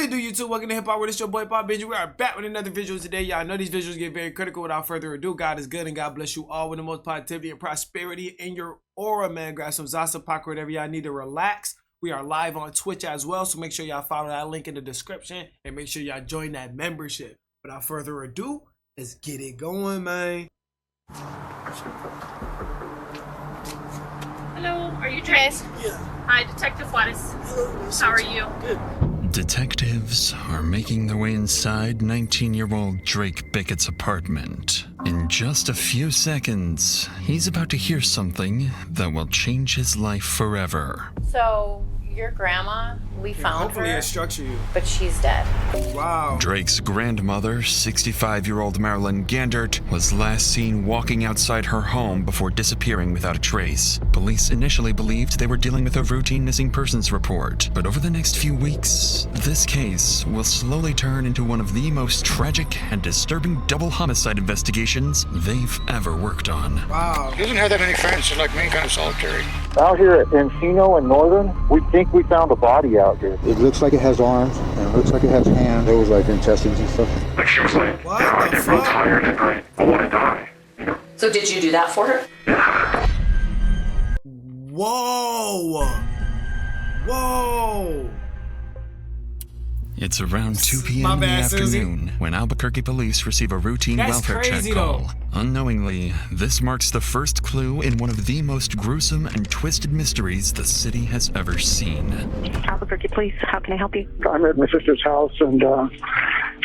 it do, YouTube? Welcome to Hip Hop World. It's your boy Papa Benji. We are back with another visual today. Y'all know these visuals get very critical. Without further ado, God is good and God bless you all with the most positivity and prosperity in your aura, man. Grab some Zasa Paco, whatever y'all need to relax. We are live on Twitch as well, so make sure y'all follow that link in the description and make sure y'all join that membership. Without further ado, let's get it going, man. Hello, are you Trace? Yeah. Hi, Detective Juarez. How are you? Good. Detectives are making their way inside 19-year-old Drake Bickett's apartment. In just a few seconds, he's about to hear something that will change his life forever. So, your grandma, we found hopefully her, it structure you. but she's dead. Wow. Drake's grandmother, 65-year-old Marilyn Gandert, was last seen walking outside her home before disappearing without a trace. Police initially believed they were dealing with a routine missing persons report, but over the next few weeks, this case will slowly turn into one of the most tragic and disturbing double homicide investigations they've ever worked on. Wow. He doesn't have that many friends, he's like me, kind of solitary. Out here at Encino and Northern, we think we found a body out here. It looks like it has arms, and it looks like it has hands. It was like intestines and stuff. Like she was like, What I'm the so fuck? tired and I want to die. So did you do that for her? Whoa. Whoa. It's around 2 p.m. My in the bad, Susie. afternoon when Albuquerque police receive a routine That's welfare crazy, check call. Unknowingly, this marks the first clue in one of the most gruesome and twisted mysteries the city has ever seen. Albuquerque Police, how can I help you? I'm at my sister's house and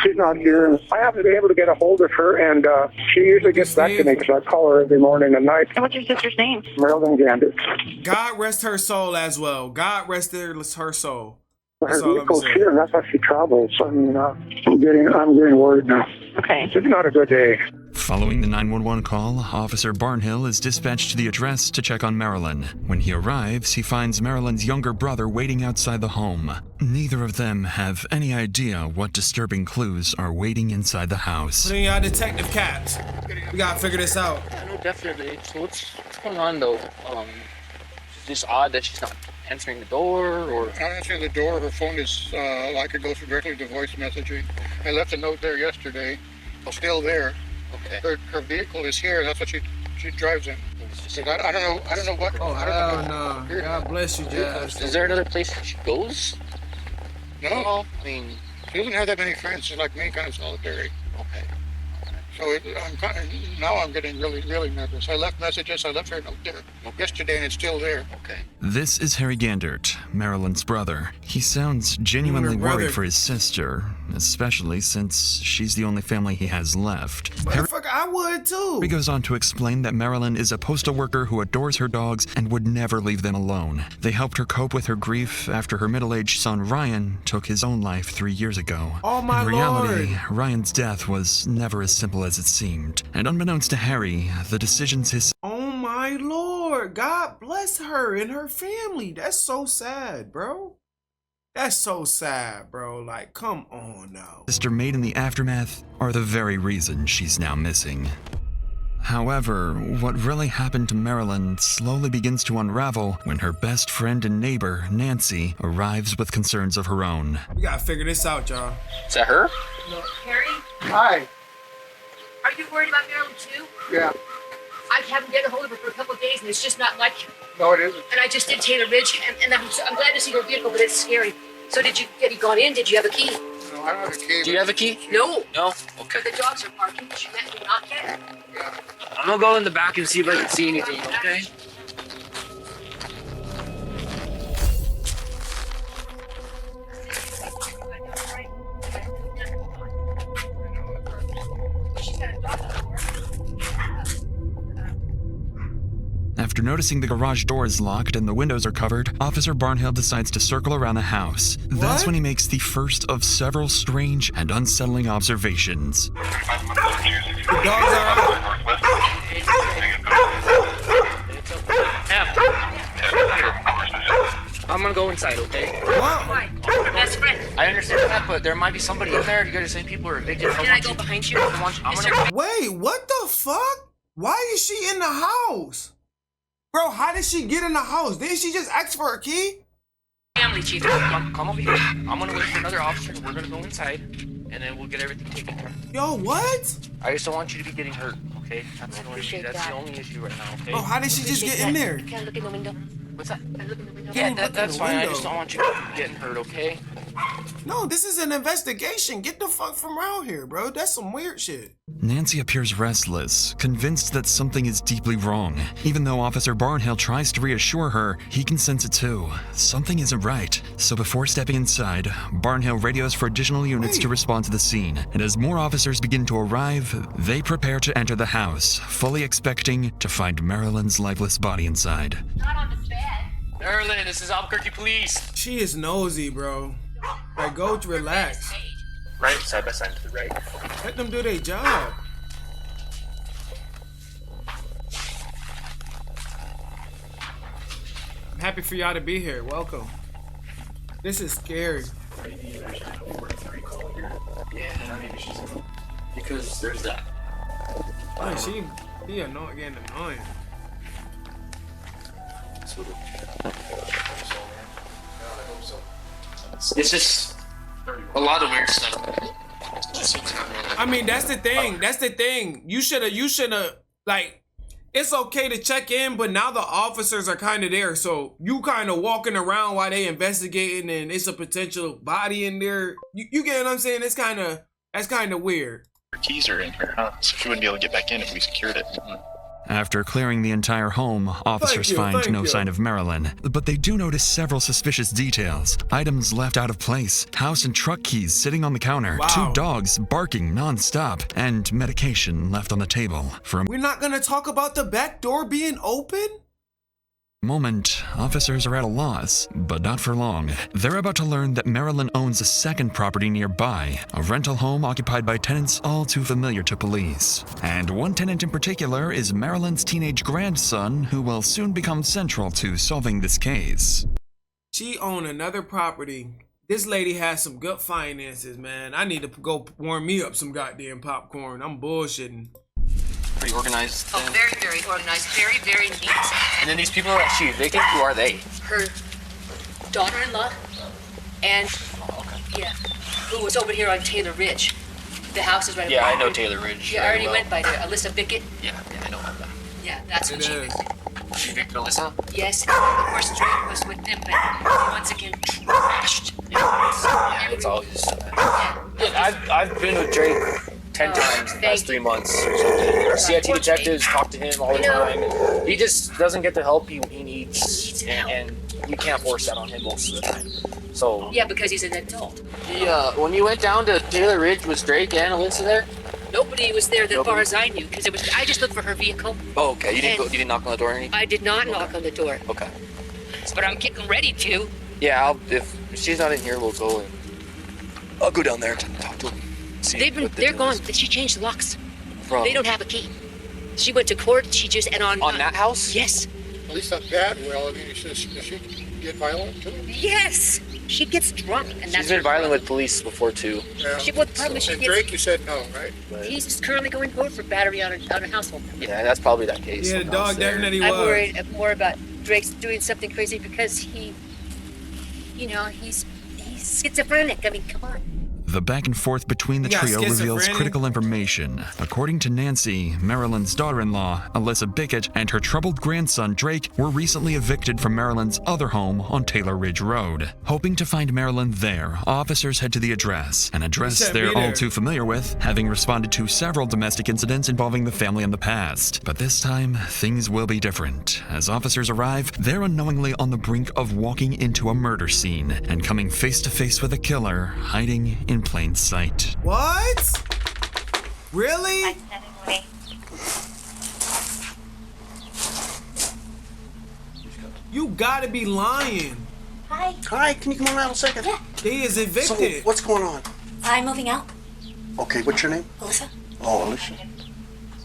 she's not here. I haven't been able to get a hold of her, and she usually gets back to me because I call her every morning and night. And what's your sister's name? Marilyn Gandert. God rest her soul as well. God rest her soul. Her That's all I'm vehicle's saying. here, and that's how she travels. I mean, I'm getting worried now. Okay. It's not a good day. Following the 911 call, Officer Barnhill is dispatched to the address to check on Marilyn. When he arrives, he finds Marilyn's younger brother waiting outside the home. Neither of them have any idea what disturbing clues are waiting inside the house. Put in y'all detective caps. We gotta figure this out. I know definitely. So what's going on though? It's just odd that she's not answering the door, or Not answering the door, her phone is like it goes directly to voice messaging. I left a note there yesterday. It's still there. okay. Her vehicle is here, that's what she drives in. So I don't know what. Oh, I don't hell know. no. God bless you, Jazz. Is there another place she goes? No, I mean, she doesn't have that many friends. She's like me, kind of solitary. okay. So now I'm getting really nervous. I left messages. I left her a note there yesterday, and it's still there. Okay. This is Harry Gandert, Marilyn's brother. He sounds genuinely brother. worried for his sister, especially since she's the only family he has left. Harry Motherfucker, I would too. goes on to explain that Marilyn is a postal worker who adores her dogs and would never leave them alone. They helped her cope with her grief after her middle-aged son Ryan took his own life 3 years ago. Oh my In reality, Lord. Ryan's death was never as simple as it seemed. And unbeknownst to Harry, the decisions his Oh my Lord. God bless her and her family. That's so sad, bro. That's so sad, bro. Like, come on now. sister made in the aftermath are the very reason she's now missing. However, what really happened to Marilyn slowly begins to unravel when her best friend and neighbor, Nancy, arrives with concerns of her own. We gotta figure this out, y'all. Is that her? Harry, Hi. are you worried about Marilyn too? Yeah. I haven't get a hold of her for a couple of days, and it's just not like you. No, it isn't. And I just did Taylor Ridge, and I'm glad to see her vehicle, but it's scary. So have you gone in? Did you have a key? No, I don't have a key. Do you have a key? No. No? Okay. But the dogs are barking. Did you let me not yet? Yeah. I'm gonna go in the back and see if I can see anything, okay? After noticing the garage door is locked and the windows are covered, Officer Barnhill decides to circle around the house. That's What? when he makes the first of several strange and unsettling observations. The dogs are out. I'm gonna go inside, okay? What? Why? Best friend. I understand that, but there might be somebody in there. You gotta say people are evicted. Can I go behind you? I'm gonna Wait, what the fuck? Why is she in the house? Bro, how did she get in the house? Didn't she just ask for a key? Family, Chief. Come over here. I'm gonna wait for another officer. We're gonna go inside, and then we'll get everything taken care of. Yo, what? I just don't want you to be getting hurt, okay? That's appreciate that's that. the only issue right now, okay? Oh, how did she just get in there? Can I look in the window? What's that? Can I look in the window? Yeah, look in that's the fine. I window. just don't want you getting hurt, okay? No, this is an investigation. Get the fuck from around here, bro. That's some weird shit. Nancy appears restless, convinced that something is deeply wrong. Even though Officer Barnhill tries to reassure her, he can sense it too. Something isn't right. So before stepping inside, Barnhill radios for additional units to respond to the scene. And as more officers begin to arrive, they prepare to enter the house, fully expecting to find Marilyn's lifeless body inside. Not on the bed. Marilyn, this is Albuquerque Police. She is nosy, bro. Like, go to relax. Right, side by side to the right. Let them do their job. I'm happy for y'all to be here. Welcome. This is scary. Yeah, because there's that. Man, he annoying, getting annoying. It's just a lot of weird stuff. I mean, that's the thing. That's the thing. You shoulda, like, it's okay to check in, but now the officers are kind of there. So you kind of walking around while they investigating and it's a potential body in there. You get what I'm saying? That's kind of weird. Her keys are in here, huh? So she wouldn't be able to get back in if we secured it. After clearing the entire home, officers find no sign of Marilyn, but they do notice several suspicious details. Items left out of place, house and truck keys sitting on the counter, Wow. 2 dogs barking non-stop, and medication left on the table. For a We're not gonna talk about the back door being open? moment, officers are at a loss, but not for long. They're about to learn that Marilyn owns a second property nearby, a rental home occupied by tenants all too familiar to police. And one tenant in particular is Marilyn's teenage grandson, who will soon become central to solving this case. She owned another property. This lady has some good finances, man. I need to go warm me up some goddamn popcorn. I'm bullshitting. Pretty organized. Oh, very, very organized. Very, very neat. And then these people that she evicted, who are they? Her daughter-in-law and, yeah, who was over here on Taylor Ridge. The house is right Yeah, over I know there. Taylor Ridge. Yeah, I already went by there. Alyssa Bickett. Yeah, I know about that. Yeah, that's who she evicted. She evicted Alyssa? Yes, of course Drake was with them, but once again, trashed. Yeah, it's always. Yeah, I've been with Drake 10 times in the past 3 months or something. Our CIT detectives talk to him all the time. He just doesn't get the help he needs, and we can't force that on him most of the time. So Yeah, because he's an adult. when you went down to Taylor Ridge, was Drake and Alyssa there? Nobody was there as far as I knew, because I just looked for her vehicle. Oh, okay. You didn't knock on the door or anything? I did not knock on the door, Okay. but I'm getting ready to. Yeah, if she's not in here, we'll go and I'll go down there and talk to him. They're gone. She changed the locks. From They don't have a key. She went to court. She just on that house? Yes. At least not that well. I mean, does she get violent too? Yes. She gets drunk, and that's She's been violent with police before too. Yeah. She was probably she And gets. Drake, you said no, right? He's currently going to court for battery on a household. Yeah, that's probably that case. Yeah, the dog definitely was. I'm worried more about Drake's doing something crazy because he's schizophrenic. I mean, come on. The back and forth between the You got trio reveals schizophrenia? critical information. According to Nancy, Marilyn's daughter-in-law, Alyssa Bickett, and her troubled grandson, Drake, were recently evicted from Marilyn's other home on Taylor Ridge Road. Hoping to find Marilyn there, officers head to the address, an address said they're be there. all too familiar with, having responded to several domestic incidents involving the family in the past. But this time, things will be different. As officers arrive, they're unknowingly on the brink of walking into a murder scene and coming face to face with a killer hiding in plain sight. What? Really? You gotta be lying. Hi. Hi, can you come on out a second? Yeah. He is evicted. So, what's going on? I'm moving out. Okay, what's your name? Alyssa? Oh, Alicia.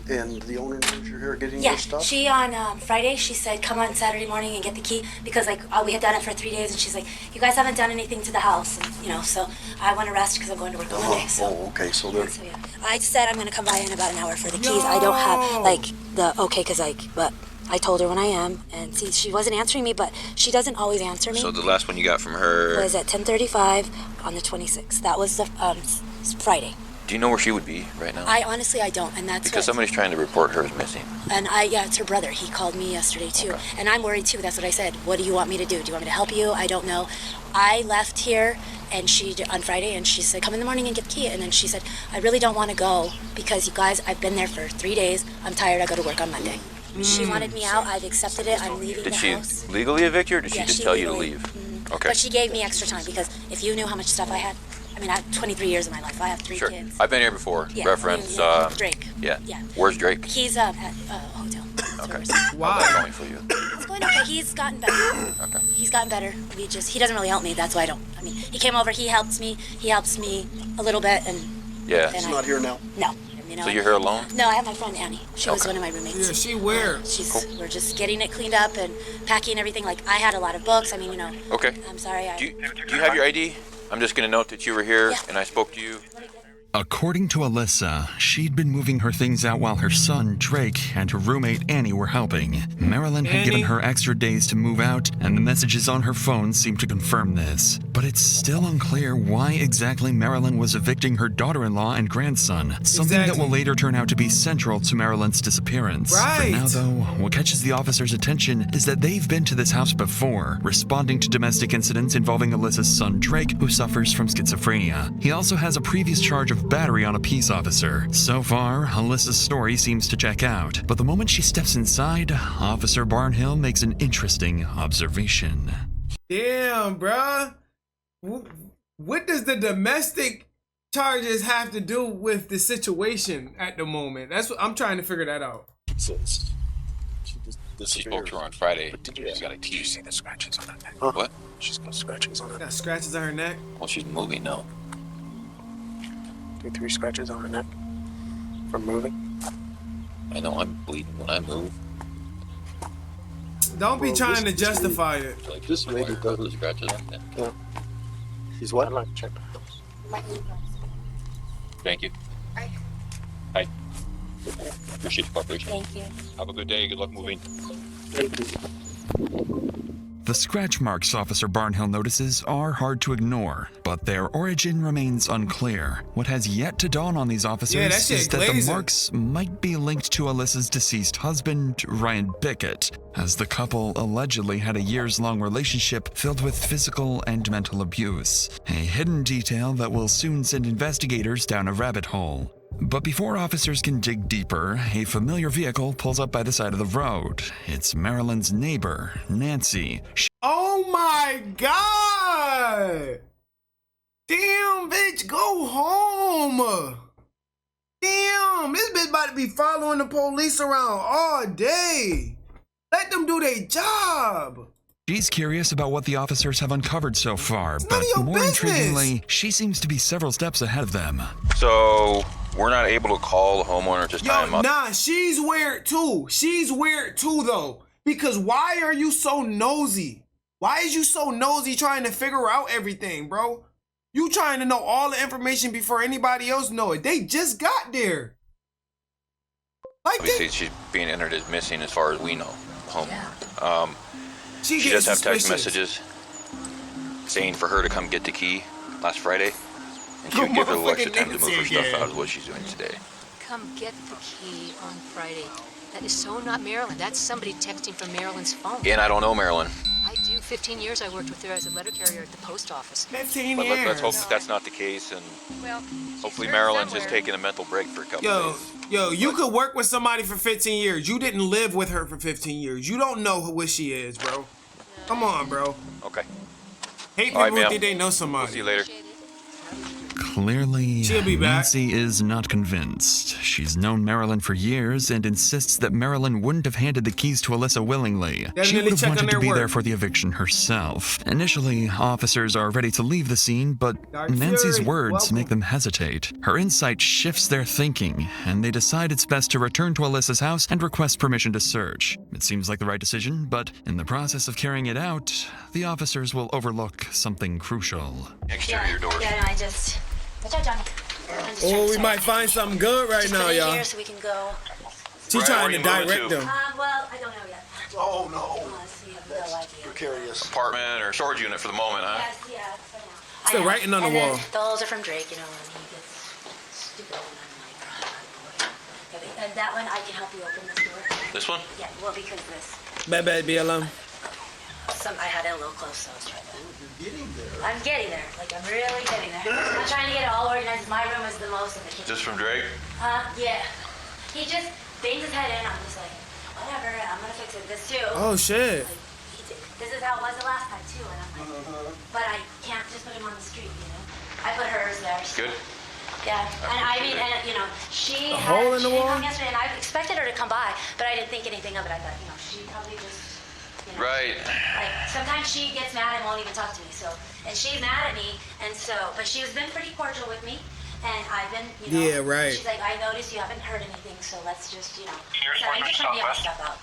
And the owner knows you're here getting Yeah, your stuff? she on Friday, she said come on Saturday morning and get the key because we had done it for 3 days and she's like, you guys haven't done anything to the house, and, so I want to rest because I'm going to work on Monday. So. Oh, okay, so they're... Yeah. I said I'm going to come by in about an hour for the keys. I don't have, the okay, but I told her when I am, and see, she wasn't answering me, but she doesn't always answer me. So the last one you got from her was at 10:35 on the 26th. That was the Friday. Do you know where she would be right now? I honestly, I don't, and that's because somebody's trying to report her as missing. And yeah, it's her brother. He called me yesterday too, and I'm worried too. That's what I said. What do you want me to do? Do you want me to help you? I don't know. I left here, and on Friday, and she said, "Come in the morning and get the key." And then she said, "I really don't want to go because you guys, I've been there for 3 days. I'm tired. I go to work on Monday." She wanted me out. I've accepted it. I'm leaving the house. Did she legally evict you, or did she just tell you to leave? Okay. But she gave me extra time because if you knew how much stuff I had. I mean, I have 23 years of my life. I have 3 kids. I've been here before. Yeah, Reference, Drake. Yeah. Where's Drake? He's at a hotel. Okay. Why? How's that going for you? It's going okay. He's gotten better. Okay. He's gotten better. He doesn't really help me. That's why I don't. I mean, he came over. He helps me. He helps me a little bit, and yeah. He's not here now. No. You know, so you're here alone? No, I have my friend Annie. She was one of my roommates. Yeah, she weird. We're just getting it cleaned up and packing everything. Like I had a lot of books. I mean, you know. Okay. I'm sorry. Do you have your ID? I'm just going to note that you were here and I spoke to you. According to Alyssa, she'd been moving her things out while her son, Drake, and her roommate, Annie, were helping. Marilyn had given her extra days to move out, and the messages on her phone seemed to confirm this. But it's still unclear why exactly Marilyn was evicting her daughter-in-law and grandson, something that will later turn out to be central to Marilyn's disappearance. Right. For now, though, what catches the officers' attention is that they've been to this house before, responding to domestic incidents involving Alyssa's son, Drake, who suffers from schizophrenia. He also has a previous charge of battery on a peace officer. So far, Alyssa's story seems to check out, but the moment she steps inside, Officer Barnhill makes an interesting observation. Damn, bruh. What does the domestic charges have to do with the situation at the moment? That's what I'm trying to figure that out. She spoke to her on Friday. She's got a teeth. You see the scratches on her neck? Huh? What? She's got scratches on her neck. Got scratches on her neck? Well, she's moving now. 3 scratches on her neck from moving. I know I'm bleeding when I move. Don't be trying to justify it. Like this lady does scratches on that. Yeah. He's what? I'd like to check the house. Thank you. Hi. Appreciate your cooperation. Thank you. Have a good day. Good luck moving. Thank you. The scratch marks Officer Barnhill notices are hard to ignore, but their origin remains unclear. What has yet to dawn on these officers is that the marks might be linked to Alyssa's deceased husband, Ryan Bickett, as the couple allegedly had a years-long relationship filled with physical and mental abuse, a hidden detail that will soon send investigators down a rabbit hole. But before officers can dig deeper, a familiar vehicle pulls up by the side of the road. It's Marilyn's neighbor, Nancy. Oh my God! Damn, bitch, go home! Damn, this bitch about to be following the police around all day. Let them do their job. She's curious about what the officers have uncovered so far, but more intriguingly, she seems to be several steps ahead of them. So, we're not able to call the homeowner just tie him up? Nah, she's weird too. She's weird too, though. Because why are you so nosy? Why is you so nosy trying to figure out everything, bro? You trying to know all the information before anybody else know it. They just got there. Like obviously, she's being entered as missing as far as we know. Homeowner. She does have text messages saying for her to come get the key last Friday, and she would give her a little extra time to move her stuff out, is what she's doing today. Come get the key on Friday. That is so not Marilyn. That's somebody texting from Marilyn's phone. And I don't know Marilyn. I do. 15 years I worked with her as a letter carrier at the post office. 15 years. But let's hope that that's not the case, and hopefully Marilyn's just taking a mental break for a couple days. Yo, you could work with somebody for 15 years. You didn't live with her for 15 years. You don't know who she is, bro. Come on, bro. Okay. Hate people who think they know somebody. We'll see you later. Clearly, She'll be back. Nancy is not convinced. She's known Marilyn for years and insists that Marilyn wouldn't have handed the keys to Alyssa willingly. She would have wanted to be there for the eviction herself. Initially, officers are ready to leave the scene, but Nancy's words make them hesitate. Her insight shifts their thinking, and they decide it's best to return to Alyssa's house and request permission to search. It seems like the right decision, but in the process of carrying it out, the officers will overlook something crucial. Exterior doors. Yeah, no, I just... What's up, Johnny? Oh, we might find something good right now, y'all. So we can go. She's trying to direct them. Well, I don't know yet. Oh no. Honestly, you have no idea. Precarious. Apartment or storage unit for the moment, huh? Yes, yeah, for now. Still writing on the and wall. Then the holes are from Drake, you know, when he gets stupid and I'm like, boy. And that one, I can help you open this door. This one? Yeah, well, because this. Bad, be alone. I had it a little close, so I was trying to. You're getting there. I'm getting there. Like, I'm really getting there. I'm trying to get it all organized. My room is the most in the kitchen. Just from Drake? Yeah. He just bangs his head in. I'm just like, whatever, I'm gonna fix it. This too. Oh, shit. Like, this is how it was the last time too, and I'm like, but I can't just put him on the street, you know? I put hers there. So. Good. Yeah, and I mean, and you know, she hole in the didn't wall? come yesterday, and I expected her to come by, but I didn't think anything of it. I thought, you know, she probably just, you know, Right. like sometimes she gets mad and won't even talk to me. So, and she's mad at me, and so, but she's been pretty cordial with me, and I've been, you know, Yeah, right. She's like, I noticed you haven't heard anything, so let's just, you know, so I'm just trying to get my stuff out.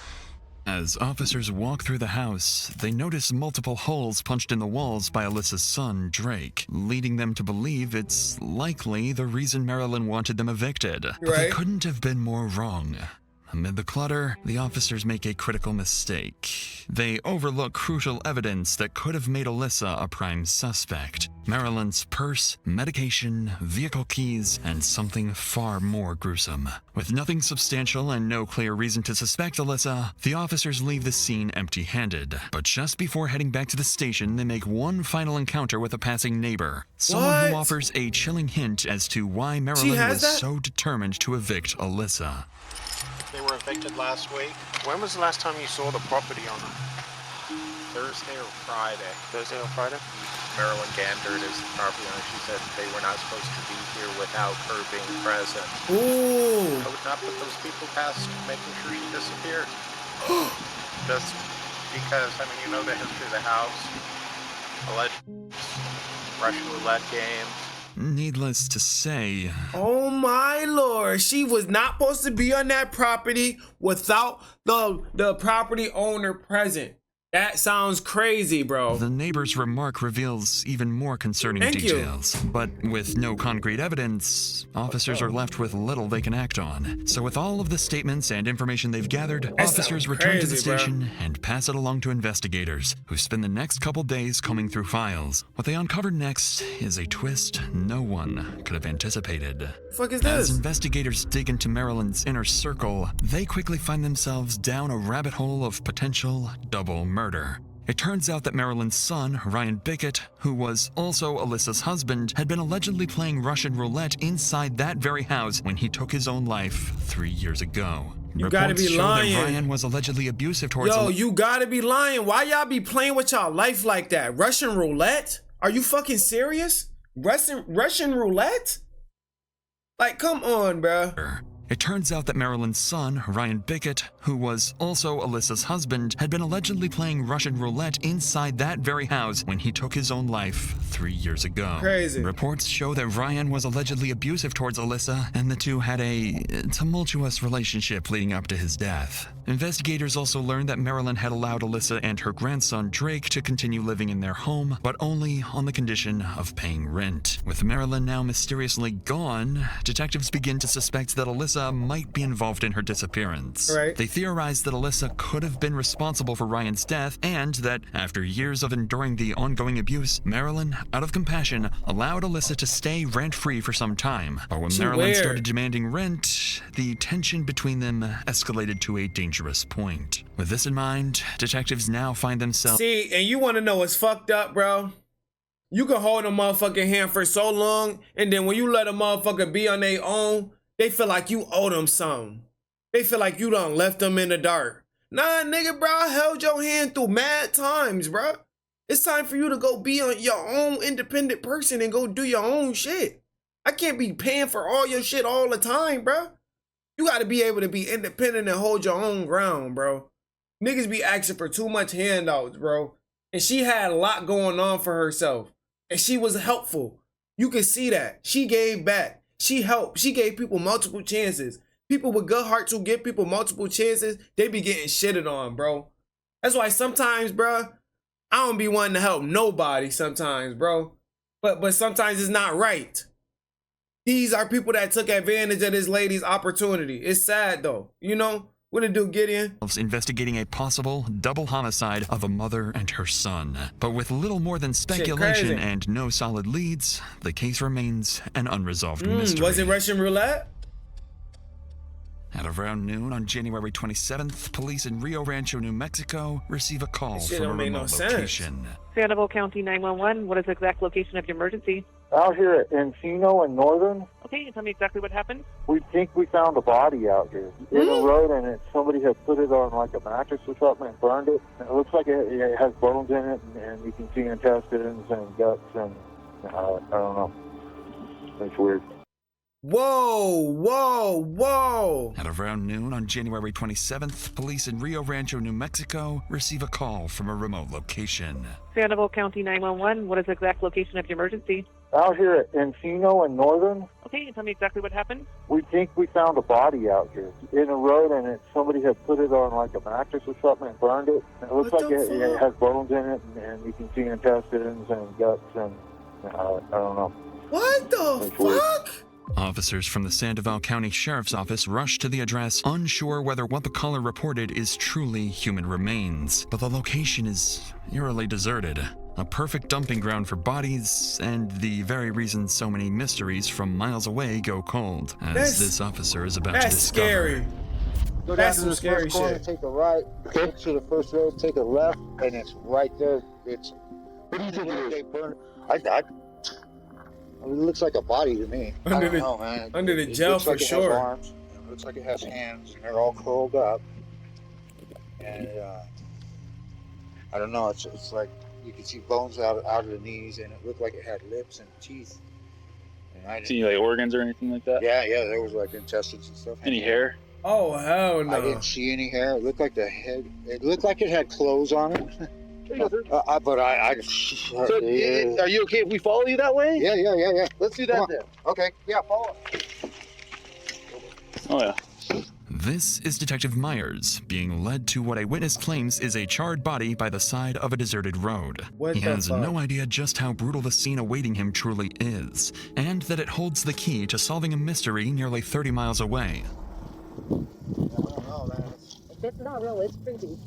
As officers walk through the house, they notice multiple holes punched in the walls by Alyssa's son, Drake, leading them to believe it's likely the reason Marilyn wanted them evicted. But they Right. couldn't have been more wrong. Amid the clutter, the officers make a critical mistake. They overlook crucial evidence that could have made Alyssa a prime suspect. Marilyn's purse, medication, vehicle keys, and something far more gruesome. With nothing substantial and no clear reason to suspect Alyssa, the officers leave the scene empty-handed. But just before heading back to the station, they make one final encounter with a passing neighbor. Someone who offers a chilling hint as to why Marilyn was so determined to evict Alyssa. They were evicted last week. When was the last time you saw the property owner? Thursday or Friday? Thursday or Friday? Marilyn Gandert is the property owner. She said they were not supposed to be here without her being present. Ooh. I would not put those people past making sure she disappeared. Just because, I mean, you know the history of the house. Alleged Russian roulette games. Needless to say, Oh my lord, she was not supposed to be on that property without the property owner present. That sounds crazy, bro. the neighbor's remark reveals even more concerning Thank you. details. But with no concrete evidence, officers are left with little they can act on. So with all of the statements and information they've gathered, That officers sounds return to the crazy, bro. station and pass it along to investigators, who spend the next couple days combing through files. What they uncovered next is a twist no one could have anticipated. The fuck is As this? investigators dig into Marilyn's inner circle, they quickly find themselves down a rabbit hole of potential double murder. It turns out that Marilyn's son, Ryan Bickett, who was also Alyssa's husband, had been allegedly playing Russian roulette inside that very house when he took his own life 3 years ago. You gotta be show lying. that Ryan was allegedly abusive towards Yo, you gotta be lying. Why y'all be playing with y'all life like that? Russian roulette? Are you fucking serious? Russian roulette? Like, come on, bruh. It turns out that Marilyn's son, Ryan Bickett, who was also Alyssa's husband, had been allegedly playing Russian roulette inside that very house when he took his own life 3 years ago. Crazy. Reports show that Ryan was allegedly abusive towards Alyssa, and the two had a tumultuous relationship leading up to his death. Investigators also learned that Marilyn had allowed Alyssa and her grandson Drake to continue living in their home, but only on the condition of paying rent. With Marilyn now mysteriously gone, detectives begin to suspect that Alyssa might be involved in her disappearance. Right. They theorize that Alyssa could have been responsible for Ryan's death, and that after years of enduring the ongoing abuse, Marilyn, out of compassion, allowed Alyssa to stay rent-free for some time. But when Marilyn weird. started demanding rent, the tension between them escalated to a dangerous point. With this in mind, detectives now find themselves... See, and you wanna know what's fucked up, bro? You can hold a motherfucking hand for so long, and then when you let a motherfucker be on their own, they feel like you owe them something. They feel like you done left them in the dark. Nah, nigga, bro, I held your hand through mad times, bro. It's time for you to go be on your own independent person and go do your own shit. I can't be paying for all your shit all the time, bro. You gotta be able to be independent and hold your own ground, bro. Niggas be asking for too much handouts, bro. And she had a lot going on for herself. And she was helpful. You can see that. She gave back. She helped. She gave people multiple chances. People with good hearts who give people multiple chances, they be getting shitted on, bro. That's why sometimes, bro, I don't be wanting to help nobody sometimes, bro. But sometimes it's not right. These are people that took advantage of this lady's opportunity. It's sad, though. You know? What it do, Gideon? Investigating a possible double homicide of a mother and her son. But with little more than speculation crazy. and no solid leads, the case remains an unresolved mystery. Was it Russian roulette? At around noon on January 27th, police in Rio Rancho, New Mexico receive a call Shit from a don't make no remote sense. location. Sandoval County 911. What is the exact location of your emergency? Out here at Encino and Northern, Okay, tell me exactly what happened. we think we found a body out here in the road, and somebody had put it on like a mattress or something and burned it. And it looks like it has bones in it, and you can see intestines and guts, and I don't know. It's weird. Whoa, whoa, whoa. At around noon on January 27th, police in Rio Rancho, New Mexico receive a call from a remote location. Sandoval County 911. What is the exact location of your emergency? Out here at Encino and Northern, Okay, tell me exactly what happened. we think we found a body out here in the road, and somebody had put it on like a mattress or something and burned it. And it looks like it has bones in it, and you can see intestines and guts, and I don't know. What the fuck? Officers from the Sandoval County Sheriff's Office rush to the address, unsure whether what the caller reported is truly human remains. But the location is eerily deserted. A perfect dumping ground for bodies, and the very reason so many mysteries from miles away go cold, as this officer is about to discover. Scary. Go That's down some to the scary first corner, shit. take a right, go to the first road, take a left, and it's right there. It's. What do you think it is? They burn. I mean, it looks like a body to me. I don't know, man. Under the It gel looks for like it sure. Has arms. It looks like it has hands, and they're all curled up. And I don't know. It's like you can see bones out of the knees, and it looked like it had lips and teeth. And I didn't See like organs or anything like that? Yeah, there was like intestines and stuff. Any hair? Oh, hell no. I didn't see any hair. It looked like the head. It looked like it had clothes on it. But I So, are you okay if we follow you that way? Yeah. Let's do that then. Okay, yeah, follow. Oh yeah. This is Detective Myers, being led to what a witness claims is a charred body by the side of a deserted road. What He the has fuck? no idea just how brutal the scene awaiting him truly is, and that it holds the key to solving a mystery nearly 30 miles away. It's not real, it's creepy.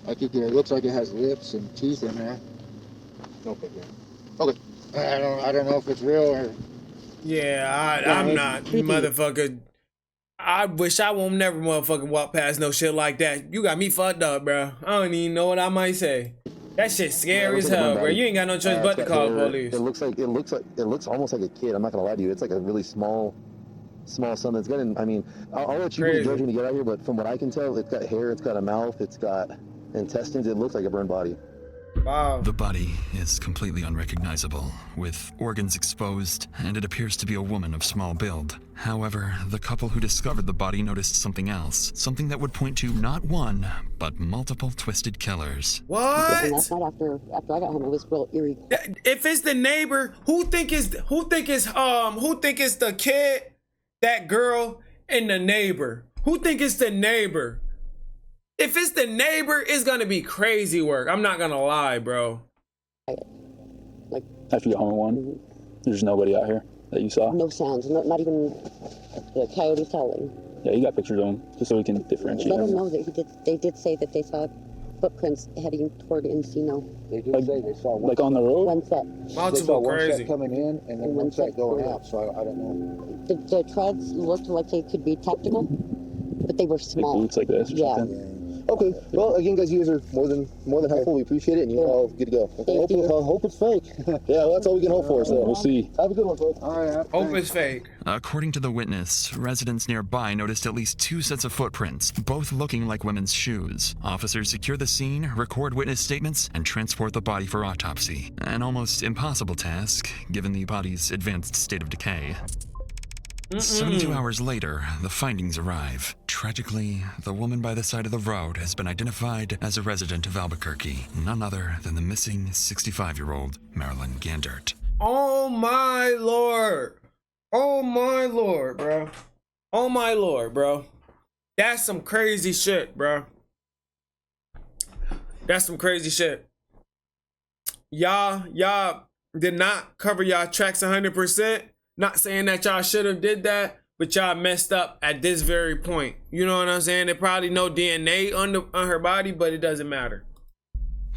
I think it looks like it has lips and teeth in there. Okay. I don't know if it's real or. Yeah, I'm not, motherfucker. I wish I won't never motherfucking walk past no shit like that. You got me fucked up, bro. I don't even know what I might say. That shit scary as hell, bro. You ain't got no choice but to call the police. It looks almost like a kid. I'm not gonna lie to you. It's like a really small son that's got. I mean, I'll let you be judging to get out here, but from what I can tell, it's got hair, it's got a mouth, it's got intestines. It looks like a burned body. Wow. The body is completely unrecognizable, with organs exposed, and it appears to be a woman of small build. However, the couple who discovered the body noticed something else, something that would point to not one, but multiple twisted killers. What? And that's not after I got home. It was real eerie. If it's the neighbor, who think it's the kid, that girl, and the neighbor? Who think it's the neighbor? If it's the neighbor, it's gonna be crazy work. I'm not gonna lie, bro. After you got home at 1, there's nobody out here that you saw? No sounds, not even the coyotes howling. Yeah, you got pictures of them, just so we can differentiate Let them them. know that they did say that they saw footprints heading toward Encino. They did say they saw one. Like on the road? One set. They saw one set coming in and then one set going out, so I don't know. The treads looked like they could be tactical, but they were small. Like boots like this or something? Okay. Well, again, guys, you guys are more than helpful. We appreciate it, and you're all good to go. Okay. Hope it's fake. Yeah, well, that's all we can hope for. So we'll see. Have a good one, folks. All right. Hope it's fake. According to the witness, residents nearby noticed at least 2 sets of footprints, both looking like women's shoes. Officers secure the scene, record witness statements, and transport the body for autopsy. An almost impossible task, given the body's advanced state of decay. 72 hours later, the findings arrive. Tragically, the woman by the side of the road has been identified as a resident of Albuquerque, none other than the missing 65-year-old Marilyn Gandert. Oh my lord. Oh my lord, bro. Oh my lord, bro. That's some crazy shit, bro. That's some crazy shit. Y'all did not cover y'all tracks 100%. Not saying that y'all should have did that, but y'all messed up at this very point. You know what I'm saying? There probably no DNA on her body, but it doesn't matter.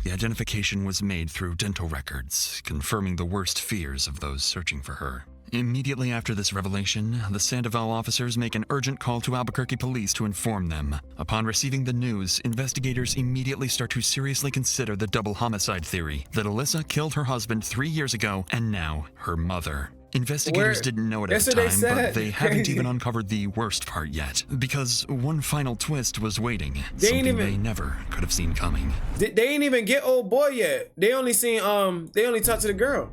The identification was made through dental records, confirming the worst fears of those searching for her. Immediately after this revelation, the Sandoval officers make an urgent call to Albuquerque police to inform them. Upon receiving the news, investigators immediately start to seriously consider the double homicide theory that Alyssa killed her husband 3 years ago and now her mother. Investigators didn't know it at the time, but they haven't even uncovered the worst part yet, because one final twist was waiting, something they never could have seen coming. They ain't even get old boy yet. They only talked to the girl.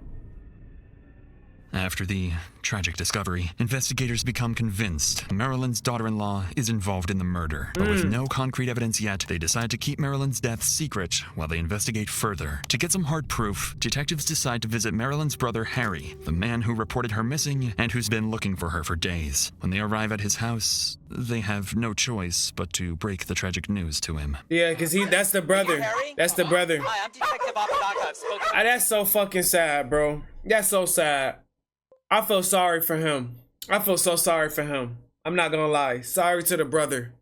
After the tragic discovery, investigators become convinced Marilyn's daughter-in-law is involved in the murder. But with no concrete evidence yet, they decide to keep Marilyn's death secret while they investigate further. To get some hard proof, detectives decide to visit Marilyn's brother Harry, the man who reported her missing and who's been looking for her for days. When they arrive at his house, they have no choice but to break the tragic news to him. Yeah, because that's the brother. That's the brother. Hi, I'm Detective Papa Benji. That's so fucking sad, bro. That's so sad. I feel sorry for him. I feel so sorry for him. I'm not gonna lie. Sorry to the brother.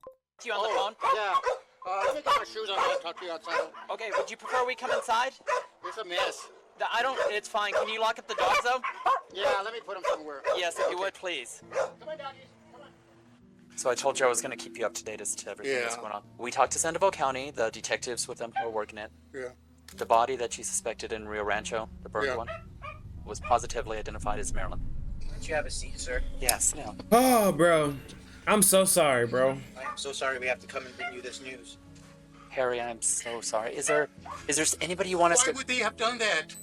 You on the phone? Yeah. Let me get my shoes on and I'll talk to you outside. Okay, would you prefer we come inside? It's a mess. It's fine. Can you lock up the dogs though? Yeah, let me put them somewhere. Yes, if you would, please. Come on, doggies. Come on. So I told you I was going to keep you up to date as to everything that's going on. We talked to Sandoval County, the detectives with them who are working it. Yeah. The body that she suspected in Rio Rancho, the burger one, was positively identified as Marilyn. Did you have a seat, sir? Yes. Yeah. Oh, bro. I'm so sorry, bro. I'm so sorry we have to come and bring you this news. Harry, I'm so sorry. Is there anybody you want us to... Why would they have done that?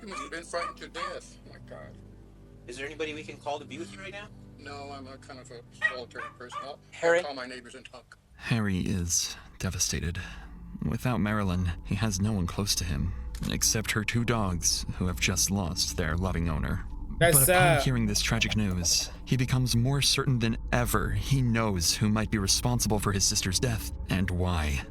You must have been frightened to death. Oh, my God. Is there anybody we can call to be with you right now? No, I'm a kind of a solitary person. Harry? I'll call my neighbors and talk. Harry is devastated. Without Marilyn, he has no one close to him, except her 2 dogs, who have just lost their loving owner. But upon hearing this tragic news, he becomes more certain than ever he knows who might be responsible for his sister's death and why.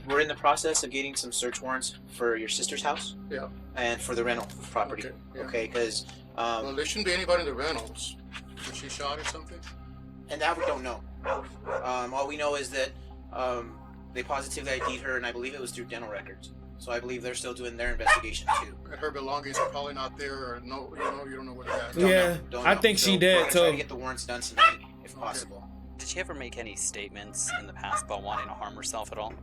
We're in the process of getting some search warrants for your sister's house. Yeah. And for the rental property. Okay, because... well, there shouldn't be anybody in the rentals. Was she shot or something? And that we don't know. All we know is that they positively ID'd her, and I believe it was through dental records. So I believe they're still doing their investigation too. And her belongings are probably not there, or no, you don't know what it Yeah, I think she did too. Try to get the warrants done tonight, if possible. Did she ever make any statements in the past about wanting to harm herself at all?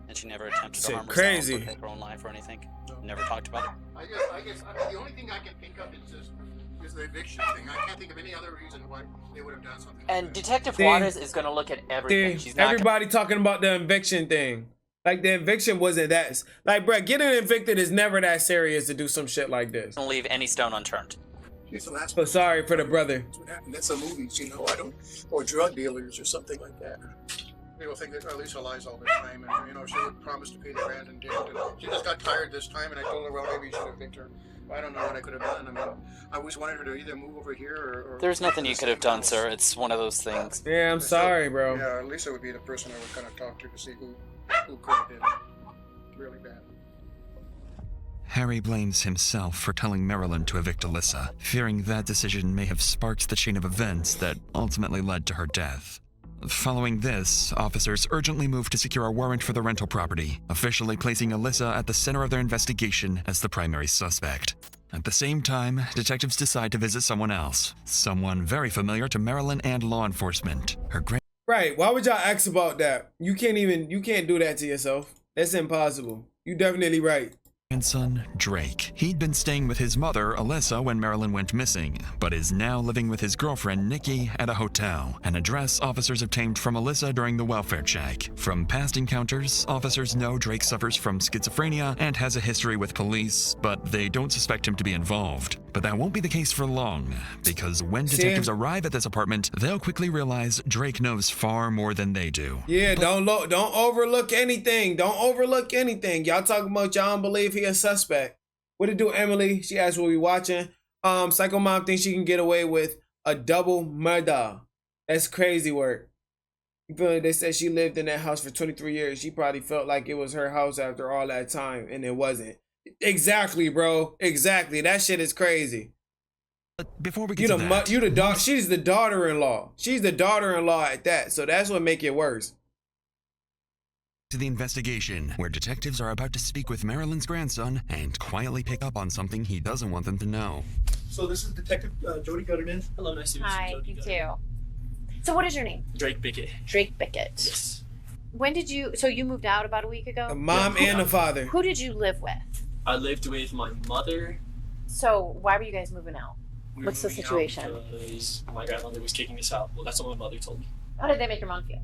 And she never attempted to harm herself or take her own life or anything? No. Never talked about it? I guess the only thing I can think of is the eviction thing. I can't think of any other reason why they would have done something. And Detective Juarez is going to look at everything. She's not everybody talking about the eviction thing. Like, the eviction wasn't that... Like, bruh, getting evicted is never that serious to do some shit like this. Don't leave any stone unturned. So sorry for the brother. That's what happened. That's the movies, you know. Or drug dealers or something like that. People think that Lisa lies all the time, and, you know, she would promise to pay the rent and didn't. And she just got tired this time, and I told her, well, maybe you should evict her. I don't know what I could have done. I mean, I always wanted her to either move over here or There's nothing you could have done, sir. It's one of those things. Yeah, I'm sorry, bro. Yeah, Lisa would be the person I would kind of talk to see who could have been really bad. Harry blames himself for telling Marilyn to evict Alyssa, fearing that decision may have sparked the chain of events that ultimately led to her death. Following this, officers urgently moved to secure a warrant for the rental property, officially placing Alyssa at the center of their investigation as the primary suspect. At the same time, detectives decide to visit someone else, someone very familiar to Marilyn and law enforcement. Her Right, why would y'all ask about that? You can't do that to yourself. That's impossible. You definitely right. Grandson, Drake. He'd been staying with his mother, Alyssa, when Marilyn went missing, but is now living with his girlfriend, Nikki, at a hotel, an address officers obtained from Alyssa during the welfare check. From past encounters, officers know Drake suffers from schizophrenia and has a history with police, but they don't suspect him to be involved. But that won't be the case for long, because when detectives arrive at this apartment, they'll quickly realize Drake knows far more than they do. Yeah, don't overlook anything. Don't overlook anything. Y'all talking about y'all don't believe he a suspect. What it do, Emily? She asked what we watching. Psycho Mom thinks she can get away with a double murder. That's crazy work. You feel like they said she lived in that house for 23 years. She probably felt like it was her house after all that time, and it wasn't. Exactly, bro. Exactly. That shit is crazy. But before we You get to that, you the daughter. She's the daughter-in-law. She's the daughter-in-law at that. So that's what make it worse. to the investigation, where detectives are about to speak with Marilyn's grandson and quietly pick up on something he doesn't want them to know. So this is Detective Jody Gutterman. Hello, nice to meet you. Hi, Jody you Gutterman. too. So what is your name? Drake Bickett. Drake Bickett. Yes. When did you, so you moved out about a week ago? A mom and a father. Who did you live with? I lived with my mother. So why were you guys moving out? We What's were the moving out situation? Because my grandmother was kicking us out. Well, that's what my mother told me. How did that make your mom feel?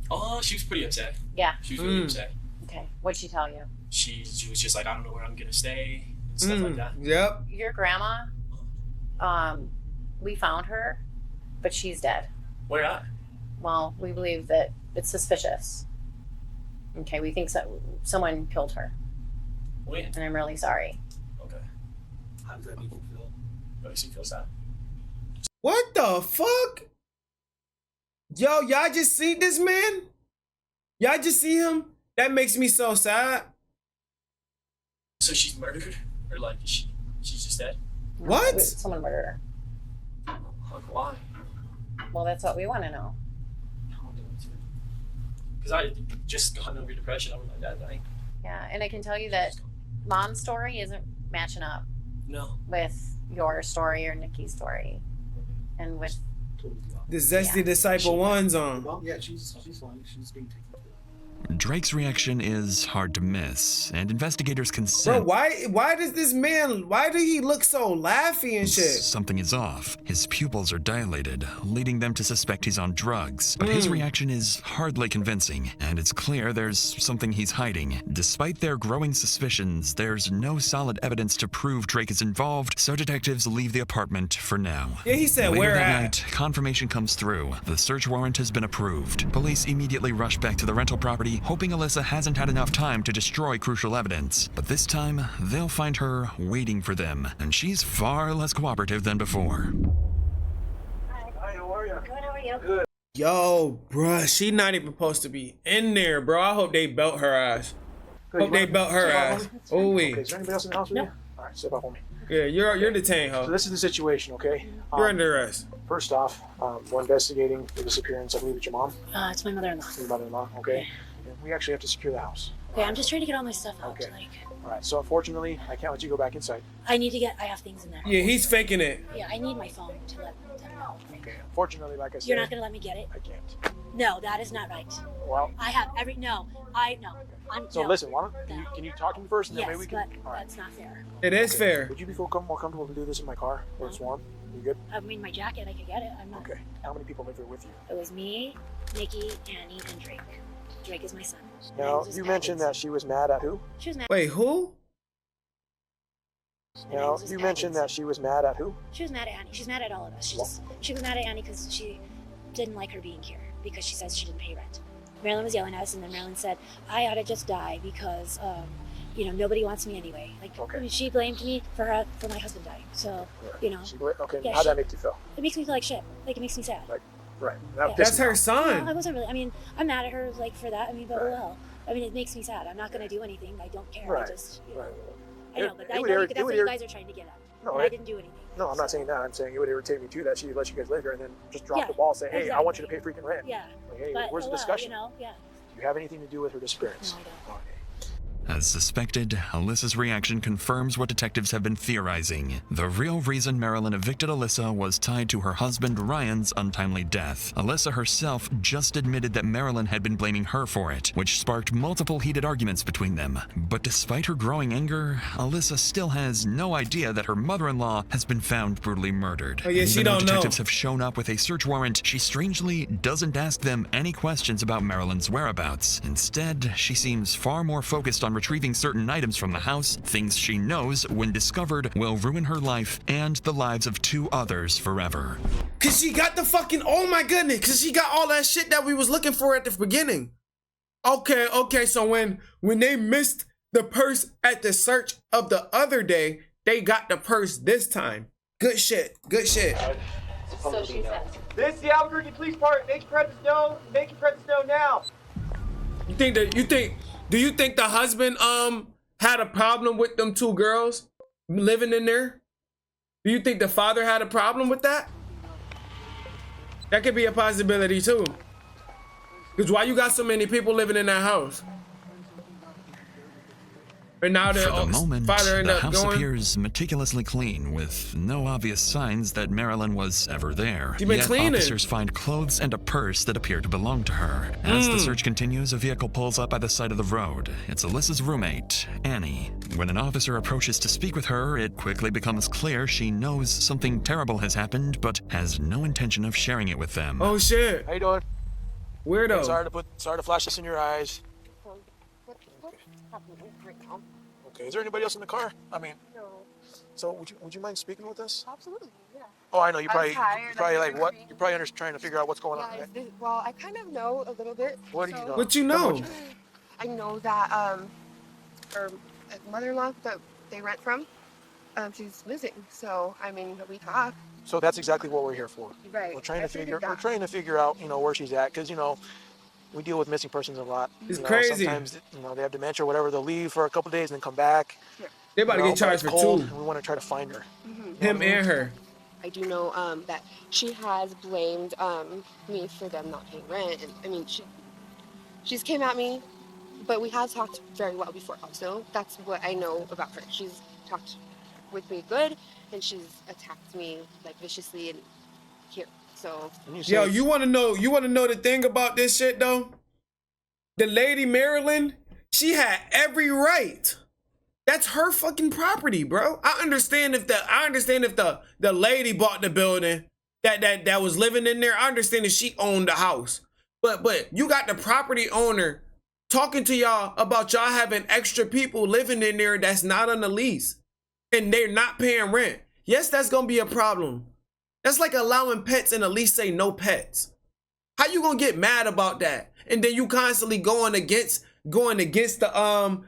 Oh, she was pretty upset. Yeah. She was really upset. Okay. What'd she tell you? She was just like, I don't know where I'm gonna stay and stuff like that. Yep. Your grandma, we found her, but she's dead. Where at? Well, we believe that it's suspicious. Okay, we think someone killed her. When? And I'm really sorry. Okay. How does that make you feel? What makes you feel sad? What the fuck? Yo, y'all just see this man? Y'all just see him? That makes me so sad. So she's murdered? Or like, she's just dead? What? Someone murdered her. Like, why? Well, that's what we want to know. Because I just got over depression over my dad dying. Yeah, and I can tell you that Mom's story isn't matching up No. with your story or Nikki's story. And with The Zesty Disciple one's on. Well, yeah, she's fine. She's being taken care of. Drake's reaction is hard to miss, and investigators can Bro, sense why does this man, why do he look so laughy and shit? something is off. His pupils are dilated, leading them to suspect he's on drugs. But his reaction is hardly convincing, and it's clear there's something he's hiding. Despite their growing suspicions, there's no solid evidence to prove Drake is involved, so detectives leave the apartment for now. Yeah, he said, Later where that at? night, confirmation comes through. The search warrant has been approved. Police immediately rush back to the rental property, hoping Alyssa hasn't had enough time to destroy crucial evidence. But this time, they'll find her waiting for them, and she's far less cooperative than before. Hi, how are you? Good, how are you? Good. Yo, bruh, she not even supposed to be in there, bro. I hope they belt her ass. Hope they belt her ass. Oh, Okay, is there anybody else in the house with you? All right, step up on me. Yeah, you're detained, So ho. this is the situation, okay? You're under arrest. First off, we're investigating the disappearance. I believe it's your mom, It's my mother-in-law. your mother-in-law, okay? And we actually have to secure the house. Okay, I'm just trying to get all my stuff out. Okay. Like, All right, so unfortunately, I can't let you go back inside. I have things in there. Yeah, he's faking it. Yeah, I need my phone to let them know. Okay, unfortunately, like I said, You're not gonna let me get it? I can't. No, that is not right. Well, I have every, no. so no. listen, can you talk to me first, and then Yes, maybe we can. but that's not fair. It is fair. Would you be more comfortable to do this in my car where it's warm? You good? I mean, my jacket, I could get it. I'm not. Okay. How many people live here with you? It was me, Nikki, Annie, and Drake. Drake is my son. Now, And you mentioned that she was mad at who? She was mad. Wait, who? Now, you mentioned that she was mad at who? She was mad at Annie. She's mad at all of us. She was mad at Annie because she didn't like her being here because she says she didn't pay rent. Marilyn was yelling at us, and then Marilyn said, I ought to just die because, nobody wants me anyway. Like, I mean, she blamed me for my husband dying. So, Okay, yeah, how'd that make you feel? It makes me feel like shit. Like, it makes me sad. Right. That's her son. No, I wasn't really. I mean, I'm mad at her, like, for that. I mean, but well. I mean, it makes me sad. I'm not going to do anything. I don't care. Right. I just, Right. I know, but It I would know irrit- that's it what would you irrit- guys are trying to get at. No, But I didn't do anything. No, I'm not saying that. I'm saying it would irritate me too that she let you guys live here and then just drop Yeah, the ball and say, hey, I want you to pay exactly. freaking rent. Yeah. Like, hey, But, where's the well, discussion? yeah. Do you have anything to do with her disappearance? No, I don't. As suspected, Alyssa's reaction confirms what detectives have been theorizing. The real reason Marilyn evicted Alyssa was tied to her husband Ryan's untimely death. Alyssa herself just admitted that Marilyn had been blaming her for it, which sparked multiple heated arguments between them. But despite her growing anger, Alyssa still has no idea that her mother-in-law has been found brutally murdered. Oh, yeah, she Even though don't know. detectives have shown up with a search warrant, she strangely doesn't ask them any questions about Marilyn's whereabouts. Instead, she seems far more focused on retrieving certain items from the house, things she knows, when discovered, will ruin her life and the lives of 2 others forever. Cause she got the fucking, oh my goodness, cause she got all that shit that we was looking for at the beginning. Okay, so when they missed the purse at the search of the other day, they got the purse this time. Good shit. So she says. This is the Albuquerque Police Department. Make your presence known. Make your presence known now. Do you think the husband had a problem with them 2 girls living in there? Do you think the father had a problem with that? That could be a possibility too. Because why you got so many people living in that house? And now For the moment, father ended the up house going. appears meticulously clean, with no obvious signs that Marilyn was ever there. She been Yet cleaning. officers find clothes and a purse that appear to belong to her. As the search continues, a vehicle pulls up by the side of the road. It's Alyssa's roommate, Annie. When an officer approaches to speak with her, it quickly becomes clear she knows something terrible has happened, but has no intention of sharing it with them. Oh shit. How you doing? Weirdo. Sorry to flash this in your eyes. Okay, is there anybody else in the car? I mean, No. so would you mind speaking with us? Absolutely, yeah. Oh, I know you I'm probably tired, like what? You're probably trying to figure out what's going on. Yeah, Right? well, I kind of know a little bit. What do you know? What you know? I know that her mother-in-law that they rent from, she's missing. So I mean, we talk. So that's exactly what we're here for. Right. We're trying to figure out, where she's at, because we deal with missing persons a lot. It's crazy. Sometimes they have dementia or whatever. They'll leave for a couple days and then come back. Sure. They about to get charged for two. And we want to try to find her. Him and her. I do know that she has blamed me for them not paying rent, and I mean she's came at me, but we have talked very well before. Also, that's what I know about her. She's talked with me good, and she's attacked me like viciously and here. So Yo, you wanna know the thing about this shit though? The lady Marilyn, she had every right. That's her fucking property, bro. I understand if the lady bought the building that was living in there. I understand if she owned the house. But you got the property owner talking to y'all about y'all having extra people living in there that's not on the lease and they're not paying rent. Yes, that's gonna be a problem. That's like allowing pets and the lease say no pets. How you gonna get mad about that? And then you constantly going against the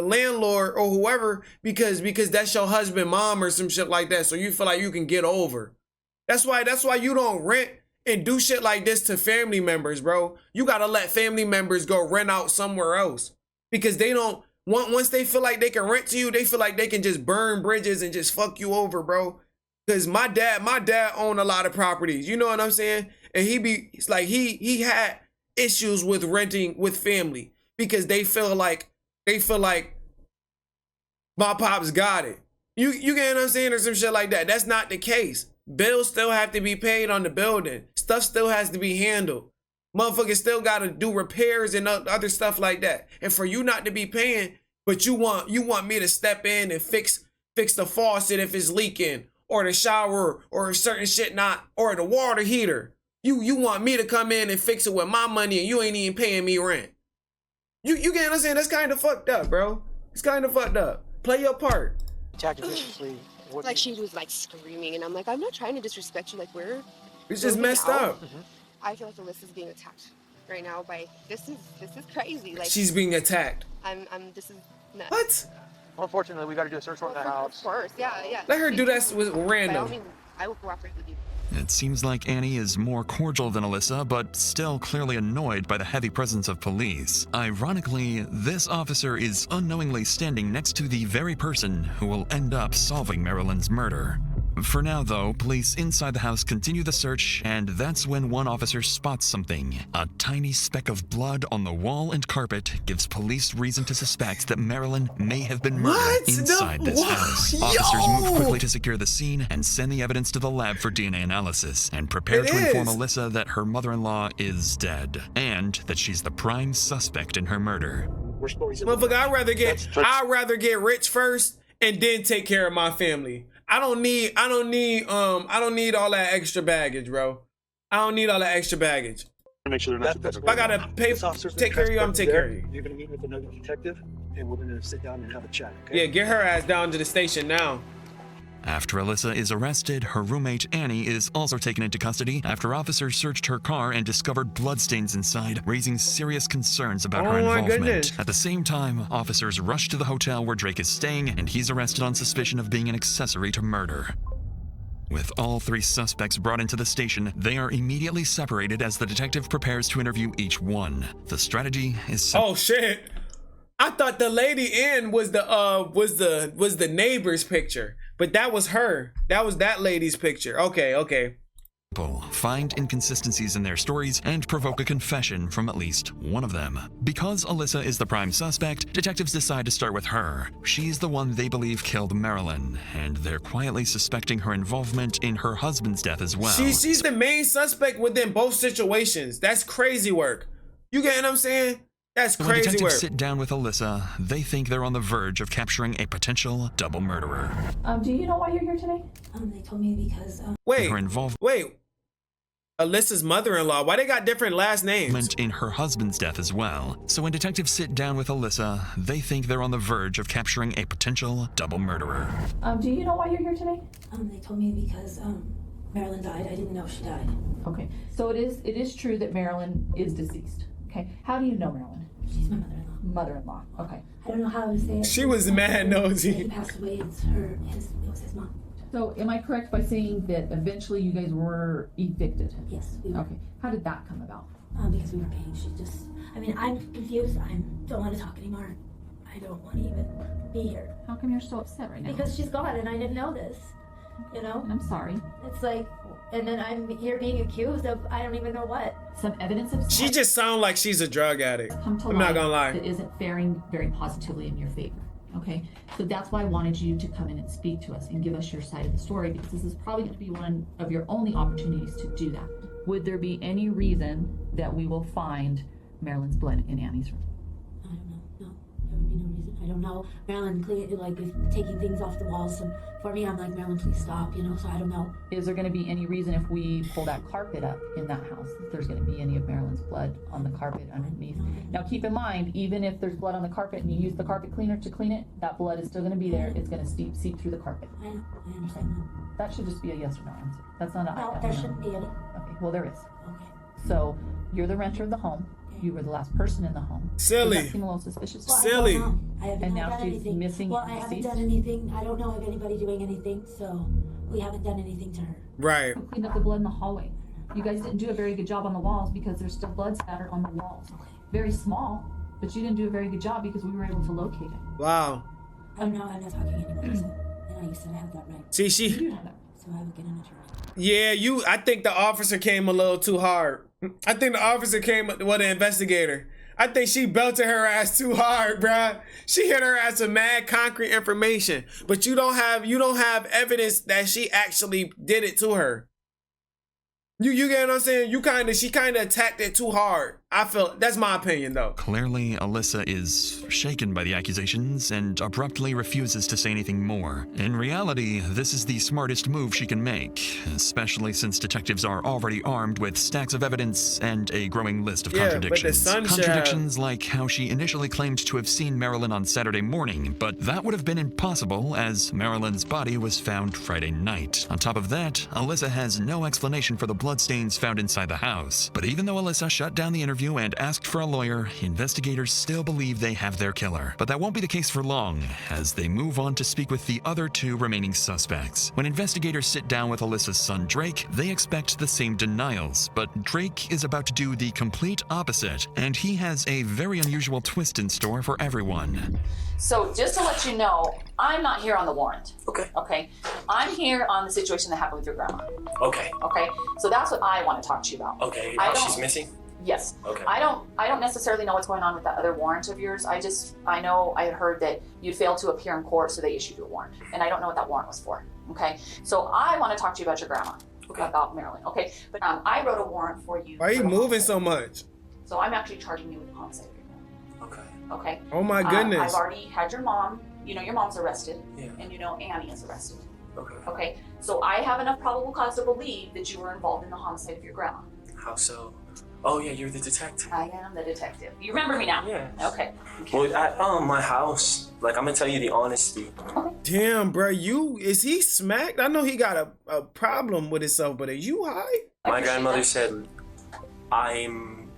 landlord or whoever because that's your husband, mom, or some shit like that. So you feel like you can get over. That's why you don't rent and do shit like this to family members, bro. You gotta let family members go rent out somewhere else because they don't. Once they feel like they can rent to you, they feel like they can just burn bridges and just fuck you over, bro. Cause my dad owned a lot of properties. You know what I'm saying? And it's like he had issues with renting with family because they feel like my pops got it. You get what I'm saying, or some shit like that. That's not the case. Bills still have to be paid on the building. Stuff still has to be handled. Motherfuckers still gotta do repairs and other stuff like that. And for you not to be paying, but you want me to step in and fix the faucet if it's leaking, or the shower, or certain shit not, or the water heater. You want me to come in and fix it with my money and you ain't even paying me rent. You get what I'm saying? That's kind of fucked up, bro. It's kind of fucked up. Play your part. Attacked viciously. like she was like screaming, and I'm like, I'm not trying to disrespect you. Like it's just messed up. I feel like Alyssa's being attacked right now by this is crazy. Like she's being attacked. This is nuts. What? Unfortunately, we got to do a search warrant in the house. Of course, yeah. Let her do that with By all random. means, I will cooperate with you. It seems like Annie is more cordial than Alyssa, but still clearly annoyed by the heavy presence of police. Ironically, this officer is unknowingly standing next to the very person who will end up solving Marilyn's murder. For now, though, police inside the house continue the search, and that's when one officer spots something. A tiny speck of blood on the wall and carpet gives police reason to suspect that Marilyn may have been murdered inside this house. Yo! Officers move quickly to secure the scene and send the evidence to the lab for DNA analysis, and prepare to inform Alyssa that her mother-in-law is dead, and that she's the prime suspect in her murder. Motherfucker, I'd rather get rich first and then take care of my family. I don't need all that extra baggage, bro. I don't need all that extra baggage. Make sure they're not. If I gotta pay, take care of you, I'm taking care of you. You're gonna meet with another detective, and we're gonna sit down and have a chat. Okay? Yeah, get her ass down to the station now. After Alyssa is arrested, her roommate Annie is also taken into custody after officers searched her car and discovered bloodstains inside, raising serious concerns about her involvement. Goodness. At the same time, officers rush to the hotel where Drake is staying, and he's arrested on suspicion of being an accessory to murder. With all three suspects brought into the station, they are immediately separated as the detective prepares to interview each one. The strategy is oh shit! I thought the lady in was the neighbor's picture. But that was her. That was that lady's picture. Okay. Find inconsistencies in their stories and provoke a confession from at least one of them. Because Alyssa is the prime suspect, detectives decide to start with her. She's the one they believe killed Marilyn, and they're quietly suspecting her involvement in her husband's death as well. She's the main suspect within both situations. That's crazy work. You get what I'm saying? That's When crazy detectives work. sit down with Alyssa, they think they're on the verge of capturing a potential double murderer. Do you know why you're here today? They told me because Wait. Alyssa's mother-in-law. Why they got different last names? In her husband's death as well. So when detectives sit down with Alyssa, they think they're on the verge of capturing a potential double murderer. Do you know why you're here today? They told me because Marilyn died. I didn't know she died. Okay, so it is true that Marilyn is deceased. Okay, how do you know Marilyn? She's my mother-in-law. Mother-in-law. Okay. I don't know how to say it. She was mad nosy. He passed away. It was his mom. So am I correct by saying that eventually you guys were evicted? Yes, we were. Okay. How did that come about? Because we were paying. I'm confused. I don't want to talk anymore. I don't want to even be here. How come you're so upset right now? Because she's gone and I didn't know this. You know? I'm sorry. It's like, and then I'm here being accused of I don't even know what. Some evidence of She just sounds like she's a drug addict. I'm not gonna lie. That isn't faring very positively in your favor. Okay, so that's why I wanted you to come in and speak to us and give us your side of the story, because this is probably going to be one of your only opportunities to do that. Would there be any reason that we will find Marilyn's blood in Annie's room? I don't know. No, there would be no reason. I don't know. Marilyn, is taking things off the walls, and for me, I'm like, Marilyn, please stop. So I don't know. Is there going to be any reason if we pull that carpet up in that house that there's going to be any of Marilyn's blood on the carpet underneath? Now, keep in mind, even if there's blood on the carpet and you use the carpet cleaner to clean it, that blood is still going to be there. It's going to seep through the carpet. I know. I understand that. That should just be a yes or no answer. That's not a No, there shouldn't be any. Okay, well, there is. Okay. So you're the renter of the home. You were the last person in the home. Silly. Does that seem a little suspicious? Well, Silly. I haven't And now done she's anything. missing. Well, I haven't done anything. I don't know of anybody doing anything, so we haven't done anything to her. Right. Who cleaned up the blood in the hallway? You guys didn't do a very good job on the walls because there's still blood scattered on the walls. Very small, but you didn't do a very good job because we were able to locate it. Wow. I'm not talking anymore. So, and you said I have that right. See, You do have that. So I would get an attorney. Yeah, I think the officer came a little too hard. I think the officer the investigator. I think she belted her ass too hard, bruh. She hit her ass with mad concrete information, but you don't have evidence that she actually did it to her. You get what I'm saying? She kinda attacked it too hard. I feel that's my opinion though. Clearly, Alyssa is shaken by the accusations and abruptly refuses to say anything more. In reality, this is the smartest move she can make, especially since detectives are already armed with stacks of evidence and a growing list of contradictions. But the sun Contradictions like how she initially claimed to have seen Marilyn on Saturday morning, but that would have been impossible as Marilyn's body was found Friday night. On top of that, Alyssa has no explanation for the bloodstains found inside the house. But even though Alyssa shut down the interview and asked for a lawyer, investigators still believe they have their killer. But that won't be the case for long, as they move on to speak with the other two remaining suspects. When investigators sit down with Alyssa's son Drake, they expect the same denials, but Drake is about to do the complete opposite, and he has a very unusual twist in store for everyone. So just to let you know, I'm not here on the warrant. Okay. I'm here on the situation that happened with your grandma. Okay. Okay. So that's what I want to talk to you about. Okay. Now she's missing? Yes. Okay. I don't necessarily know what's going on with that other warrant of yours. I know I heard that you failed to appear in court, so they issued you a warrant. And I don't know what that warrant was for. Okay. So I want to talk to you about your grandma. Okay. About Marilyn. Okay. But I wrote a warrant for you. Why are you moving so much? So I'm actually charging you with homicide. Okay. Oh my goodness. I've already had your mom. Your mom's arrested. Yeah. And Annie is arrested. Okay. So I have enough probable cause to believe that you were involved in the homicide of your grandma. How so? Oh yeah, you're the detective. I am the detective. You remember me now? Yeah. Okay. Well, at my house, I'm gonna tell you the honesty. Damn, bro, is he smacked? I know he got a problem with himself, but are you high? My grandmother said, "I'm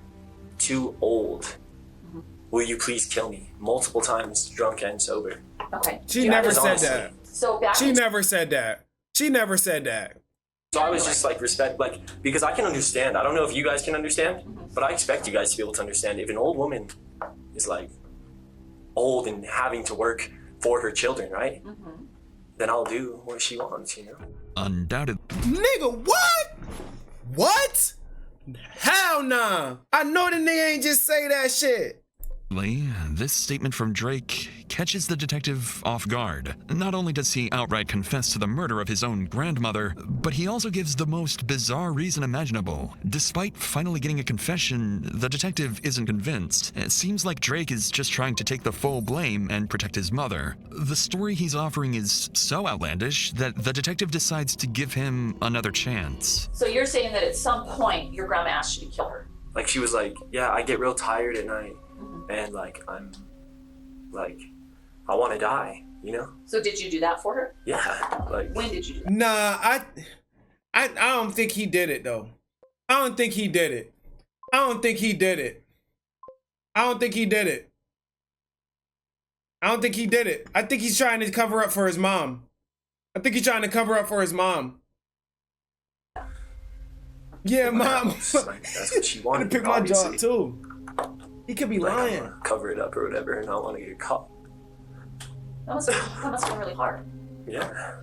too old. Will you please kill me?" Multiple times, drunk and sober. Okay. She never said that. She never said that. So I was just respect, because I can understand. I don't know if you guys can understand, but I expect you guys to be able to understand. If an old woman is old and having to work for her children, right? then I'll do what she wants, you know? Undoubtedly. Nigga, what? What? Hell nah. I know the nigga ain't just say that shit. This statement from Drake catches the detective off guard. Not only does he outright confess to the murder of his own grandmother, but he also gives the most bizarre reason imaginable. Despite finally getting a confession, the detective isn't convinced. It seems like Drake is just trying to take the full blame and protect his mother. The story he's offering is so outlandish that the detective decides to give him another chance. So you're saying that at some point your grandma asked you to kill her? Like, she was like, yeah, I get real tired at night. And like, I'm like, I want to die, you know? So did you do that for her? Yeah, like. When did you do that? Nah, I don't think he did it though. I don't think he did it. I don't think he did it. I don't think he did it. I don't think he did it. I think he's trying to cover up for his mom. I think he's trying to cover up for his mom. Yeah, mom. Like, that's what she wanted. To pick my job too. He could be like, lying. Cover it up or whatever, and I want to get caught. That must have been really hard. Yeah,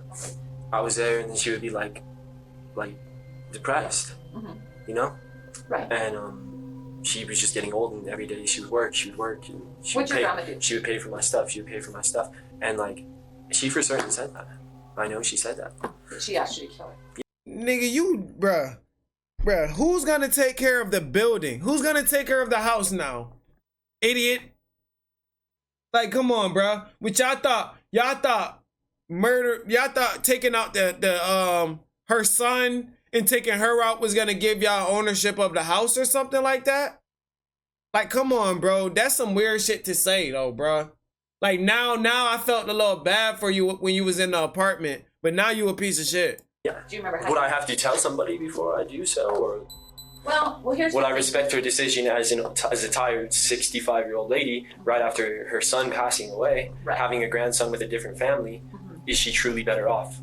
I was there, and then she would be like depressed, you know? Right. And she was just getting old, and every day she would work, and she What'd would your pay. grandma do? She would pay for my stuff. And like, she for certain said that. I know she said that. She asked you to kill her. Nigga, you, bruh, who's gonna take care of the building? Who's gonna take care of the house now? Idiot. Like, come on, bruh. Which y'all thought murder, y'all thought taking out her son and taking her out was gonna give y'all ownership of the house or something like that? Like, come on, bro. That's some weird shit to say though, bruh. Like, now I felt a little bad for you when you was in the apartment, but now you a piece of shit. Yeah. Do you remember how Would I have to tell somebody before I do so, or well, here's would I respect her decision as as a tired 65-year-old lady right after her son passing away, having a grandson with a different family? Is she truly better off?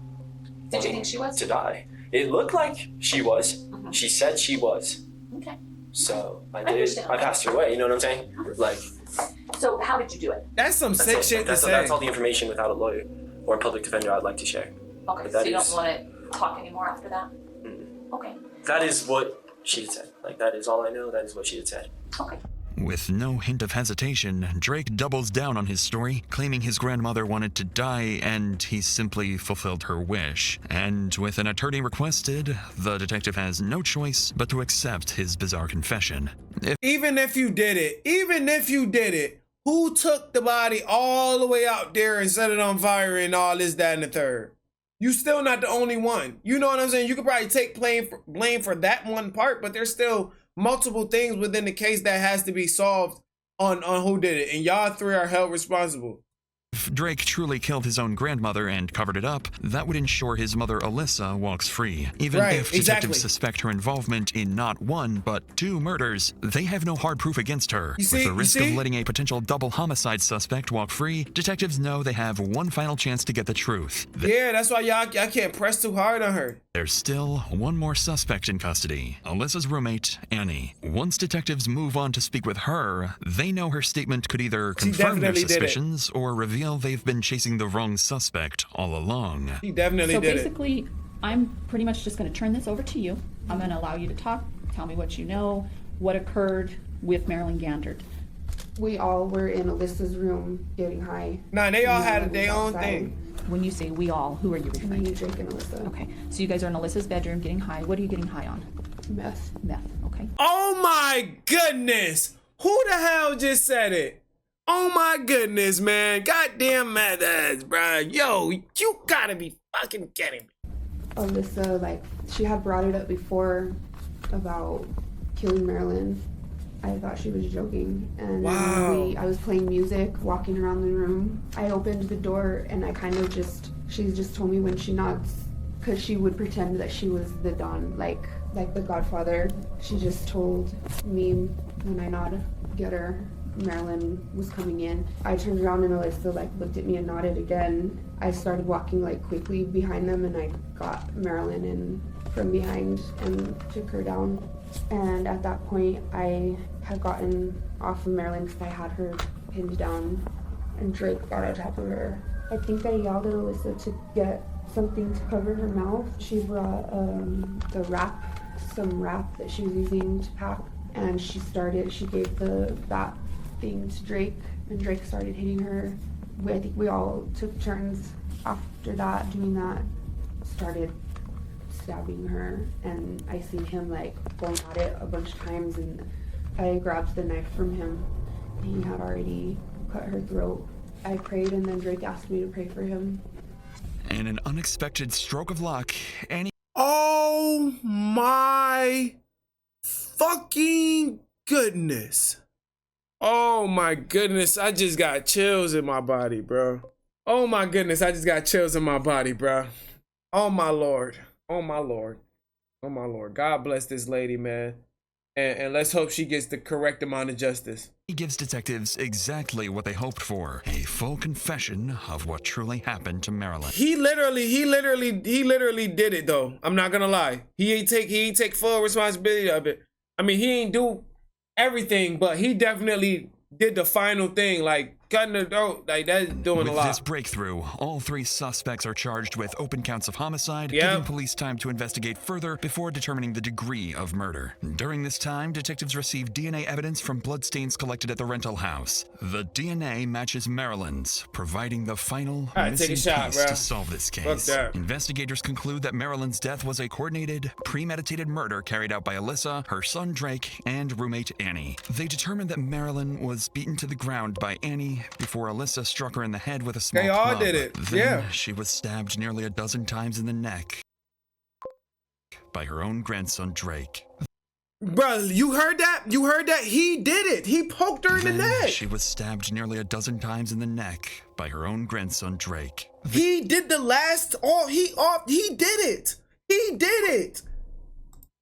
Did you think she was? To die. It looked like she was. She said she was. Okay. So I did. I passed her away. You know what I'm saying? Like. So how did you do it? That's some sick shit to say. That's all the information without a lawyer or a public defender I'd like to share. Okay. So you don't want to talk anymore after that? Okay. That is what she had said. Like, that is all I know. That is what she had said. Okay. With no hint of hesitation, Drake doubles down on his story, claiming his grandmother wanted to die and he simply fulfilled her wish. And with an attorney requested, the detective has no choice but to accept his bizarre confession. Even if you did it, who took the body all the way out there and set it on fire and all this, that, and the third? You still not the only one. You know what I'm saying? You could probably take blame for that one part, but there's still multiple things within the case that has to be solved on who did it. And y'all three are held responsible. If Drake truly killed his own grandmother and covered it up, that would ensure his mother Alyssa walks free. Even if detectives suspect her involvement in not one, but 2 murders, they have no hard proof against her. With the risk of letting a potential double homicide suspect walk free, detectives know they have one final chance to get the truth. Yeah, that's why y'all can't press too hard on her. There's still one more suspect in custody, Alyssa's roommate, Annie. Once detectives move on to speak with her, they know her statement could either confirm their suspicions or reveal they've been chasing the wrong suspect all along. He definitely did it. So basically, I'm pretty much just going to turn this over to you. I'm going to allow you to talk, tell me what you know, what occurred with Marilyn Gandert. We all were in Alyssa's room getting high. Nah, they all had their own thing. When you say we all, who are you referring to? Me, Drake, and Alyssa. Okay, so you guys are in Alyssa's bedroom getting high. What are you getting high on? Meth. Meth, okay. Oh my goodness! Who the hell just said it? Oh my goodness, man. Goddamn meth ass, bro. Yo, you gotta be fucking kidding me. Alyssa, like, she had brought it up before about killing Marilyn. I thought she was joking, and I was playing music, walking around the room. I opened the door, and I kind of she just told me when she knocks, because she would pretend that she was the Don, like the Godfather. She just told me when I nodded, get her. Marilyn was coming in. I turned around and Alyssa looked at me and nodded again. I started walking quickly behind them, and I got Marilyn in from behind and took her down. And at that point, I had gotten off of Marilyn because I had her pinned down, and Drake got on top of her I think I yelled at Alyssa to get something to cover her mouth. She brought some wrap that she was using to pack, and she gave that thing to Drake, and Drake started hitting her. I think we all took turns after that doing that, started stabbing her, and I seen him like going at it a bunch of times, and I grabbed the knife from him. He had already cut her throat. I prayed, and then Drake asked me to pray for him. In an unexpected stroke of luck, Annie... Oh my fucking goodness. Oh my goodness, I just got chills in my body, bro. Oh my goodness, I just got chills in my body, bro. Oh my Lord. Oh my Lord. Oh my Lord. God bless this lady, man. And let's hope she gets the correct amount of justice. He gives detectives exactly what they hoped for, a full confession of what truly happened to Marilyn. He literally did it though. I'm not gonna lie. He ain't take full responsibility of it. I mean, he ain't do everything, but he definitely did the final thing, like cutting the throat, like that's doing a lot. With this breakthrough, all 3 suspects are charged with open counts of homicide, giving police time to investigate further before determining the degree of murder. During this time, detectives received DNA evidence from bloodstains collected at the rental house. The DNA matches Marilyn's, providing the final missing piece to solve this case. Investigators conclude that Marilyn's death was a coordinated, premeditated murder carried out by Alyssa, her son Drake, and roommate Annie. They determined that Marilyn was beaten to the ground by Annie before Alyssa struck her in the head with a small club. They all did it. Then she was stabbed nearly a dozen times in the neck by her own grandson Drake. Bro, you heard that? You heard that? He did it. He poked her in the neck. She was stabbed nearly a dozen times in the neck by her own grandson Drake. He did the last. He did it. He did it.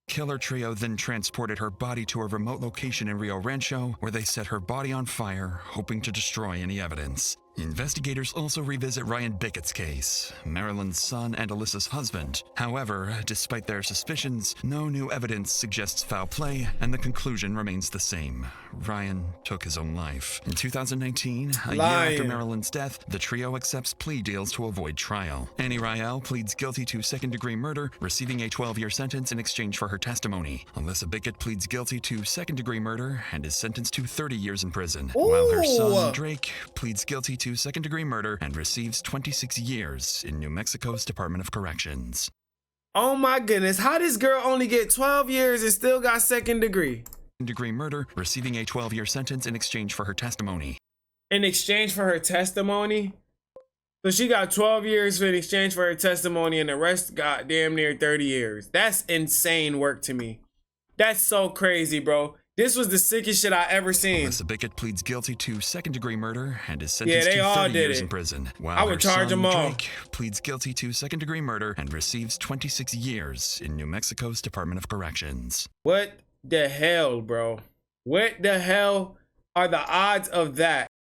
Killer trio then transported her body to a remote location in Rio Rancho, where they set her body on fire, hoping to destroy any evidence. Investigators also revisit Ryan Bickett's case, Marilyn's son and Alyssa's husband. However, despite their suspicions, no new evidence suggests foul play, and the conclusion remains the same. Ryan took his own life. In 2019, a year after Marilyn's death, the trio accepts plea deals to avoid trial. Annie Rael pleads guilty to second-degree murder, receiving a 12-year sentence in exchange for her testimony. Alyssa Bickett pleads guilty to second-degree murder and is sentenced to 30 years in prison, while her son, Drake, pleads guilty to second-degree murder and receives 26 years in New Mexico's Department of Corrections. Oh my goodness, how this girl only get 12 years and still got second degree? Degree murder, receiving a 12-year sentence in exchange for her testimony. In exchange for her testimony? So she got 12 years in exchange for her testimony, and the rest got damn near 30 years. That's insane work to me. That's so crazy, bro. This was the sickest shit I ever seen. Alyssa Bickett pleads guilty to second-degree murder and is sentenced to 30 years in prison. While I would charge them all. Drake pleads guilty to second-degree murder and receives 26 years in New Mexico's Department of Corrections. What the hell, bro? What the hell are the odds of that?